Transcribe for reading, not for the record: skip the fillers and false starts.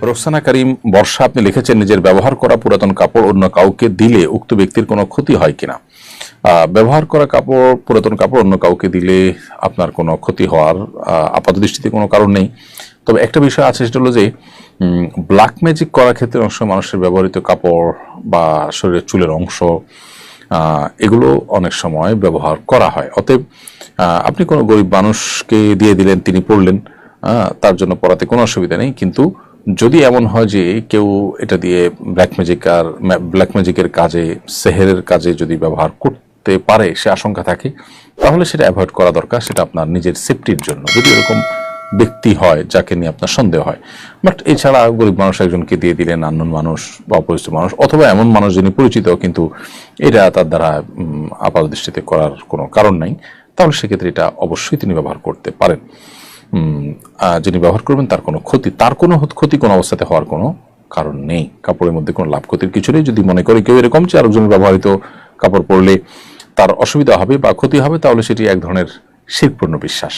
রোকসানা করিম বর্ষা, আপনি লিখেছেন নিজের ব্যবহার করা পুরাতন কাপড় অন্য কাউকে দিলে উক্ত ব্যক্তির কোনো ক্ষতি হয় কিনা। ব্যবহার করা পুরাতন কাপড় অন্য কাউকে দিলে আপনার কোনো ক্ষতি হওয়ার আপাত দৃষ্টিতে কোনো কারণ নেই। তবে একটা বিষয় আছে, সেটা হলো যে ব্ল্যাক ম্যাজিক করার ক্ষেত্রে অনেক সময় মানুষের ব্যবহৃত কাপড় বা শরীরের চুলের অংশ এগুলো অনেক সময় ব্যবহার করা হয়। অতএব আপনি কোনো গরিব মানুষকে দিয়ে দিলেন, তিনি পড়লেন, তার জন্য পড়াতে কোনো অসুবিধা নেই। কিন্তু যদি এমন হয় যে কেউ এটা দিয়ে ব্ল্যাক ম্যাজিকের কাজে, সেহেরের কাজে যদি ব্যবহার করতে পারে, সে আশঙ্কা থাকে, তাহলে সেটা অ্যাভয়েড করা দরকার। সেটা আপনার নিজের সেফটির জন্য, যদি এরকম ব্যক্তি হয় যাকে নিয়ে আপনার সন্দেহ হয়। বাট এছাড়া গরিব মানুষ একজনকে দিয়ে দিলেন, আননোন মানুষ বা অপরিচিত মানুষ, অথবা এমন মানুষ যিনি পরিচিত কিন্তু এটা তার দ্বারা আপাত দৃষ্টিতে করার কোনো কারণ নাই, তাহলে সেক্ষেত্রে এটা অবশ্যই তিনি ব্যবহার করতে পারেন। যিনি ব্যবহার করবেন তার কোনো ক্ষতি কোনো অবস্থাতে হওয়ার কোনো কারণ নেই। কাপড়ের মধ্যে কোনো লাভ ক্ষতির কিছু নেই। যদি মনে করে কেউ এরকম যে আরেকজনের ব্যবহৃত কাপড় পরলে তার অসুবিধা হবে বা ক্ষতি হবে, তাহলে সেটি এক ধরনের শিরকপূর্ণ বিশ্বাস।